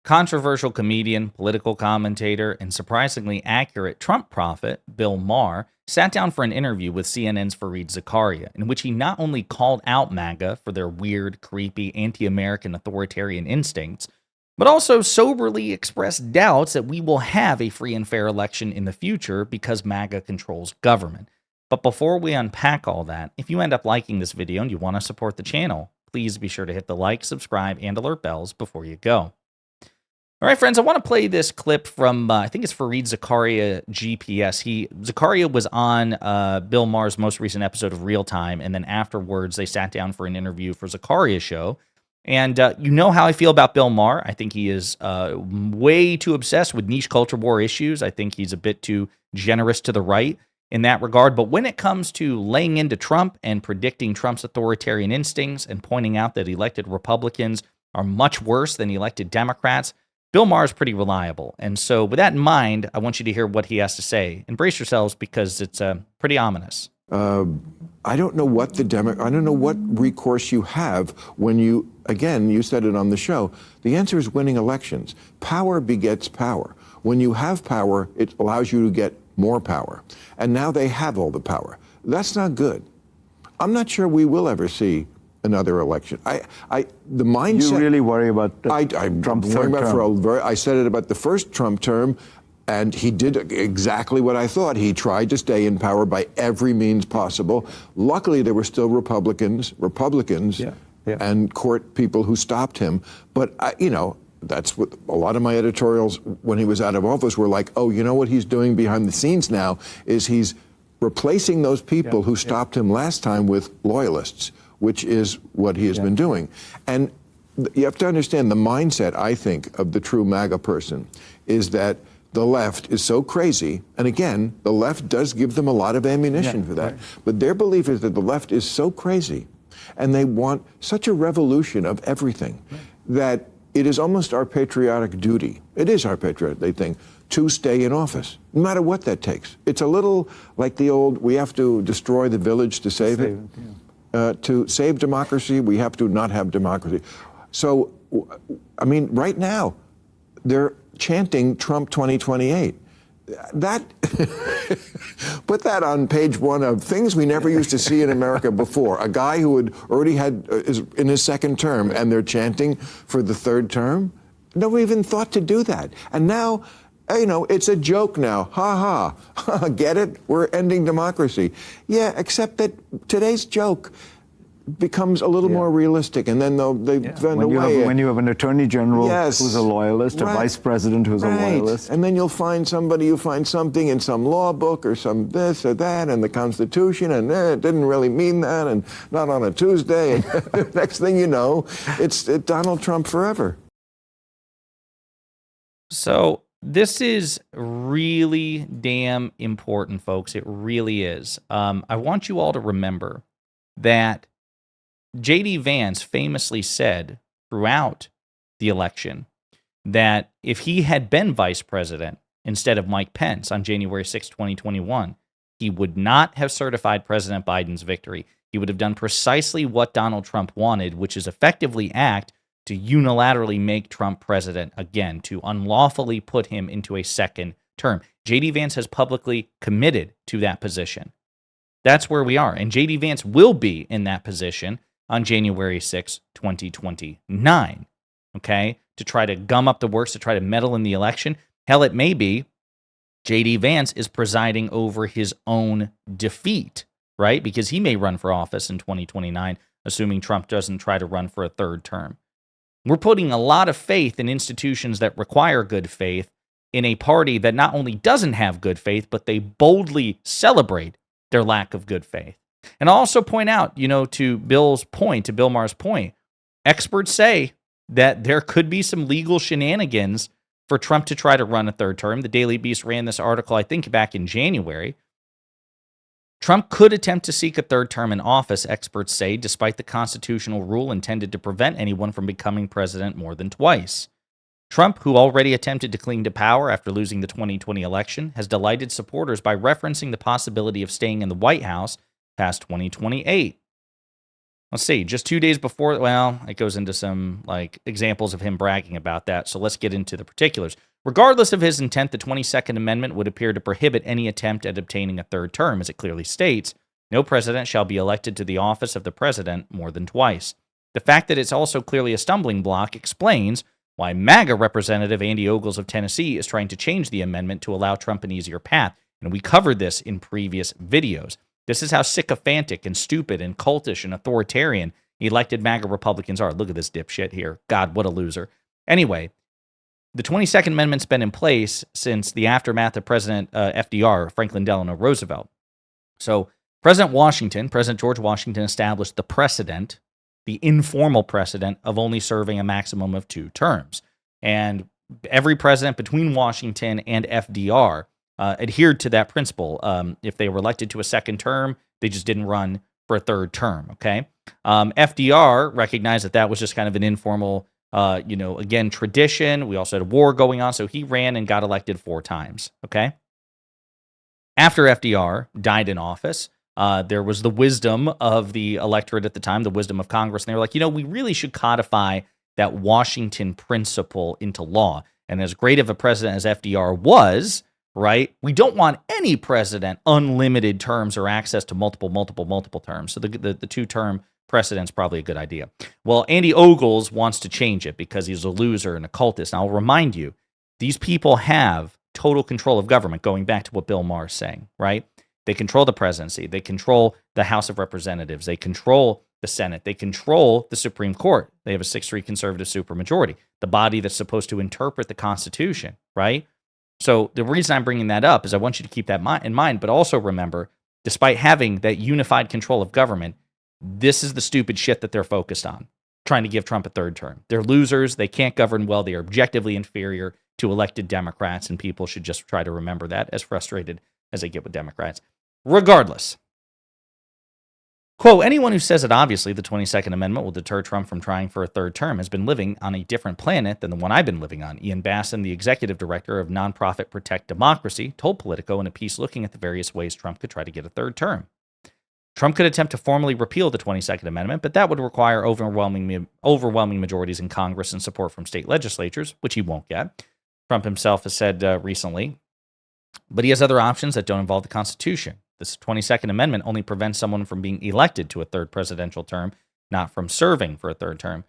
Controversial comedian, political commentator, and surprisingly accurate Trump prophet, Bill Maher, sat down for an interview with CNN's Fareed Zakaria, in which he not only called out MAGA for their weird, creepy, anti-American authoritarian instincts, but also soberly expressed doubts that we will have a free and fair election in the future because MAGA controls government. But before we unpack all that, if you end up liking this video and you want to support the channel, please be sure to hit the like, subscribe, and alert bells before you go. All right, friends, I want to play this clip from, I think it's Fareed Zakaria GPS. Zakaria was on Bill Maher's most recent episode of Real Time, and then afterwards they sat down for an interview for Zakaria's show. And you know how I feel about Bill Maher. I think he is way too obsessed with niche culture war issues. I think he's a bit too generous to the right in that regard. But when it comes to laying into Trump and predicting Trump's authoritarian instincts and pointing out that elected Republicans are much worse than elected Democrats, Bill Maher is pretty reliable. And so with that in mind, I want you to hear what he has to say. And brace yourselves because it's pretty ominous. I don't know what I don't know what recourse you have when you, again, you said it on the show, the answer is winning elections. Power begets power. When you have power, it allows you to get more power. And now they have all the power. That's not good. I'm not sure we will ever see another election. The mindset. You really worry about Trump's third term? I said it about the first Trump term, and he did exactly what I thought. He tried to stay in power by every means possible. Luckily, there were still Republicans, and court people who stopped him. But, you know, that's what a lot of my editorials when he was out of office were like, oh, you know what he's doing behind the scenes now is he's replacing those people who stopped him last time with loyalists, which is what he has been doing. And you have to understand the mindset, I think, of the true MAGA person is that the left is so crazy, and again, the left does give them a lot of ammunition for that, but their belief is that the left is so crazy, and they want such a revolution of everything, that it is almost our patriotic duty, it is our patriotic thing, to stay in office, no matter what that takes. It's a little like the old, we have to destroy the village to save it. To save democracy, we have to not have democracy. So, I mean, right now, they're chanting Trump 2028. That, put that on page one of things we never used to see in America before. A guy who had already is in his second term, and they're chanting for the third term. Nobody even thought to do that. And now, you know, it's a joke now. Ha ha. Get it? We're ending democracy. Yeah, except that today's joke becomes a little more realistic, and then they find a way. When you have an attorney general who's a loyalist, a vice president who's a loyalist. And then you'll find somebody, you find something in some law book or some this or that and the Constitution, and it didn't really mean that, and not on a Tuesday. And next thing you know, it's Donald Trump forever. So this is really damn important, folks. It really is. I want you all to remember that J.D. Vance famously said throughout the election that if he had been vice president instead of Mike Pence on January 6, 2021, he would not have certified President Biden's victory. He would have done precisely what Donald Trump wanted, which is effectively act to unilaterally make Trump president again, to unlawfully put him into a second term. J.D. Vance has publicly committed to that position. That's where we are. And J.D. Vance will be in that position on January 6, 2029, okay, to try to gum up the works, to try to meddle in the election. Hell, it may be J.D. Vance is presiding over his own defeat, right? Because he may run for office in 2029, assuming Trump doesn't try to run for a third term. We're putting a lot of faith in institutions that require good faith in a party that not only doesn't have good faith, but they boldly celebrate their lack of good faith. And I'll also point out, you know, to Bill Maher's point, experts say that there could be some legal shenanigans for Trump to try to run a third term. The Daily Beast ran this article, I think, back in January. Trump could attempt to seek a third term in office, experts say, despite the constitutional rule intended to prevent anyone from becoming president more than twice. Trump, who already attempted to cling to power after losing the 2020 election, has delighted supporters by referencing the possibility of staying in the White House past 2028. Let's see, just 2 days before, well, it goes into some like examples of him bragging about that. So let's get into the particulars. Regardless of his intent, the 22nd Amendment would appear to prohibit any attempt at obtaining a third term, as it clearly states, no president shall be elected to the office of the president more than twice. The fact that it's also clearly a stumbling block explains why MAGA Representative Andy Ogles of Tennessee is trying to change the amendment to allow Trump an easier path. And we covered this in previous videos. This is how sycophantic and stupid and cultish and authoritarian elected MAGA Republicans are. Look at this dipshit here. God, what a loser. Anyway, the 22nd Amendment's been in place since the aftermath of President FDR, Franklin Delano Roosevelt. So President George Washington established the precedent, the informal precedent of only serving a maximum of 2 terms. And every president between Washington and FDR adhered to that principle. If they were elected to a second term, they just didn't run for a third term, okay? FDR recognized that was just kind of an informal, again, tradition. We also had a war going on, so he ran and got elected 4 times, okay? After FDR died in office, there was the wisdom of the electorate at the time, the wisdom of Congress, and they were like, we really should codify that Washington principle into law. And as great of a president as FDR was, right, we don't want any president unlimited terms or access to multiple terms. So the 2-term precedent's probably a good idea. Well, Andy Ogles wants to change it because he's a loser and a cultist. And I'll remind you, these people have total control of government, going back to what Bill Maher is saying, right? They control the presidency. They control the House of Representatives. They control the Senate. They control the Supreme Court. They have a 6-3 conservative supermajority, the body that's supposed to interpret the Constitution, right? So the reason I'm bringing that up is I want you to keep that in mind, but also remember, despite having that unified control of government, this is the stupid shit that they're focused on, trying to give Trump a third term. They're losers. They can't govern well. They are objectively inferior to elected Democrats, and people should just try to remember that, as frustrated as they get with Democrats. Regardless, quote, anyone who says that obviously the 22nd Amendment will deter Trump from trying for a third term has been living on a different planet than the one I've been living on. Ian Bassin, the executive director of nonprofit Protect Democracy, told Politico in a piece looking at the various ways Trump could try to get a third term. Trump could attempt to formally repeal the 22nd Amendment, but that would require overwhelming majorities in Congress and support from state legislatures, which he won't get. Trump himself has said recently, but he has other options that don't involve the Constitution. This 22nd Amendment only prevents someone from being elected to a third presidential term, not from serving for a third term.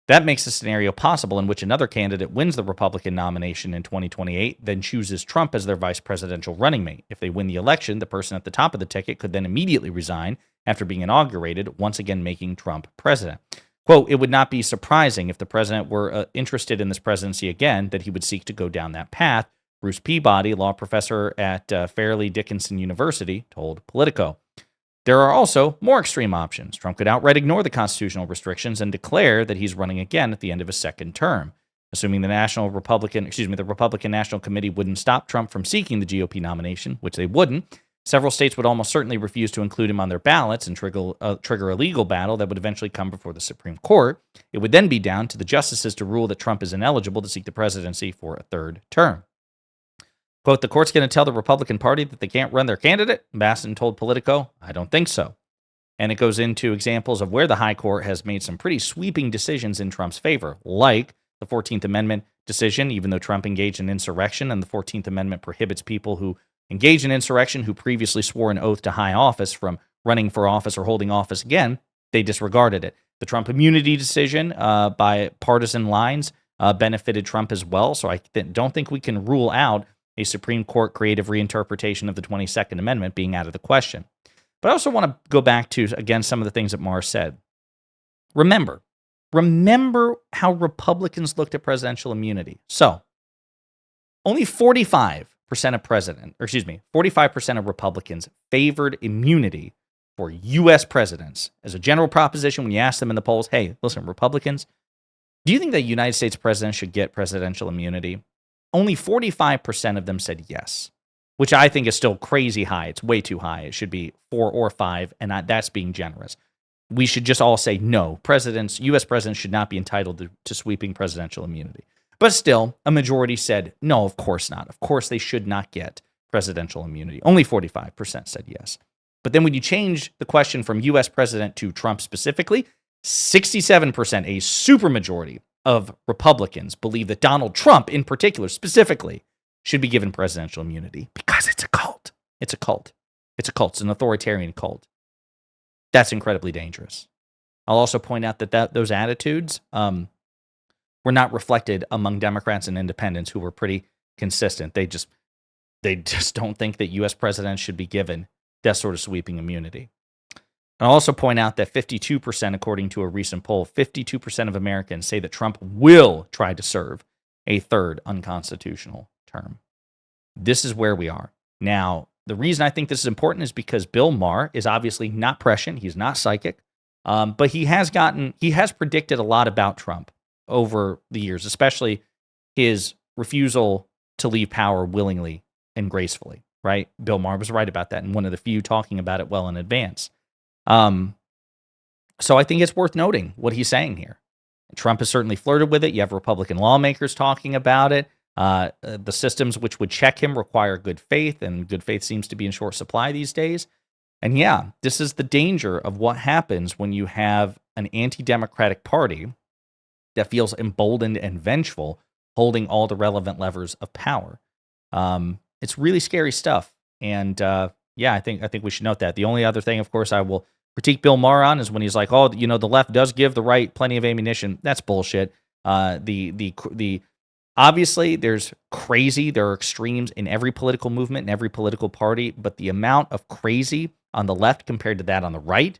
That makes a scenario possible in which another candidate wins the Republican nomination in 2028, then chooses Trump as their vice presidential running mate. If they win the election, the person at the top of the ticket could then immediately resign after being inaugurated, once again making Trump president. Quote, it would not be surprising if the president were interested in this presidency again, that he would seek to go down that path, Bruce Peabody, law professor at Fairleigh Dickinson University, told Politico. There are also more extreme options. Trump could outright ignore the constitutional restrictions and declare that he's running again at the end of his second term. Assuming the Republican National Committee wouldn't stop Trump from seeking the GOP nomination, which they wouldn't, several states would almost certainly refuse to include him on their ballots and trigger a legal battle that would eventually come before the Supreme Court. It would then be down to the justices to rule that Trump is ineligible to seek the presidency for a third term. Quote, the court's going to tell the Republican Party that they can't run their candidate? Bassin told Politico, I don't think so. And it goes into examples of where the high court has made some pretty sweeping decisions in Trump's favor, like the 14th Amendment decision, even though Trump engaged in insurrection, and the 14th Amendment prohibits people who engage in insurrection who previously swore an oath to high office from running for office or holding office again. They disregarded it. The Trump immunity decision by partisan lines benefited Trump as well, so I don't think we can rule out a Supreme Court creative reinterpretation of the 22nd Amendment being out of the question. But I also want to go back to, again, some of the things that Maher said. Remember how Republicans looked at presidential immunity. So, only 45% of Republicans favored immunity for U.S. presidents. As a general proposition, when you ask them in the polls, hey, listen, Republicans, do you think that United States presidents should get presidential immunity? Only 45% of them said yes, which I think is still crazy high. It's way too high. It should be 4 or 5, and that's being generous. We should just all say no. U.S. presidents should not be entitled to sweeping presidential immunity. But still, a majority said no, of course not. Of course they should not get presidential immunity. Only 45% said yes. But then when you change the question from U.S. president to Trump specifically, 67%, a supermajority of Republicans, believe that Donald Trump, in particular, specifically, should be given presidential immunity because it's a cult. It's a cult. It's a cult. It's an authoritarian cult. That's incredibly dangerous. I'll also point out that those attitudes were not reflected among Democrats and independents, who were pretty consistent. They just don't think that U.S. presidents should be given that sort of sweeping immunity. I'll also point out that 52%, according to a recent poll, 52% of Americans say that Trump will try to serve a third unconstitutional term. This is where we are. Now, the reason I think this is important is because Bill Maher is obviously not prescient. He's not psychic. But he has predicted a lot about Trump over the years, especially his refusal to leave power willingly and gracefully, right? Bill Maher was right about that, and one of the few talking about it well in advance. So I think it's worth noting what he's saying here. Trump has certainly flirted with it. You have Republican lawmakers talking about it. The systems which would check him require good faith, and good faith seems to be in short supply these days. And yeah, this is the danger of what happens when you have an anti-democratic party that feels emboldened and vengeful, holding all the relevant levers of power. It's really scary stuff. And yeah, I think we should note that. The only other thing, of course, I will critique Bill Maher on is when he's like, oh, the left does give the right plenty of ammunition. That's bullshit. Obviously, there are extremes in every political movement, in every political party, but the amount of crazy on the left compared to that on the right,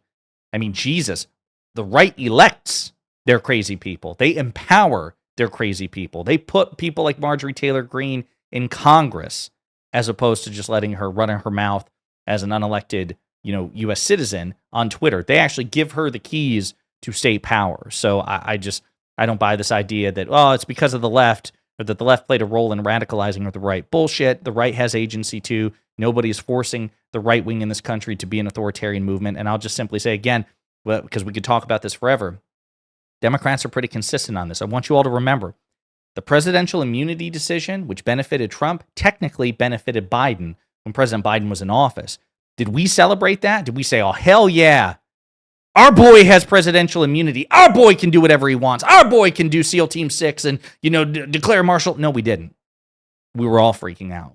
I mean, Jesus, the right elects their crazy people. They empower their crazy people. They put people like Marjorie Taylor Greene in Congress as opposed to just letting her run her mouth as an unelected, U.S. citizen on Twitter. They actually give her the keys to state power. So I don't buy this idea that, it's because of the left, or that the left played a role in radicalizing the right. Bullshit. The right has agency too. Nobody is forcing the right wing in this country to be an authoritarian movement. And I'll just simply say again, because we could talk about this forever, Democrats are pretty consistent on this. I want you all to remember, the presidential immunity decision, which benefited Trump, technically benefited Biden when President Biden was in office. Did we celebrate that? Did we say, oh, hell yeah, our boy has presidential immunity. Our boy can do whatever he wants. Our boy can do SEAL Team 6 and, declare martial? No, we didn't. We were all freaking out.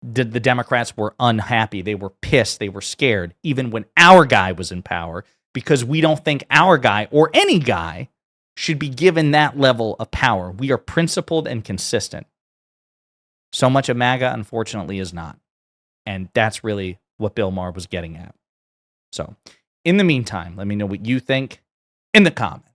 The Democrats were unhappy. They were pissed. They were scared, even when our guy was in power, because we don't think our guy or any guy should be given that level of power. We are principled and consistent. So much of MAGA, unfortunately, is not. And that's really what Bill Maher was getting at. So, in the meantime, let me know what you think in the comments.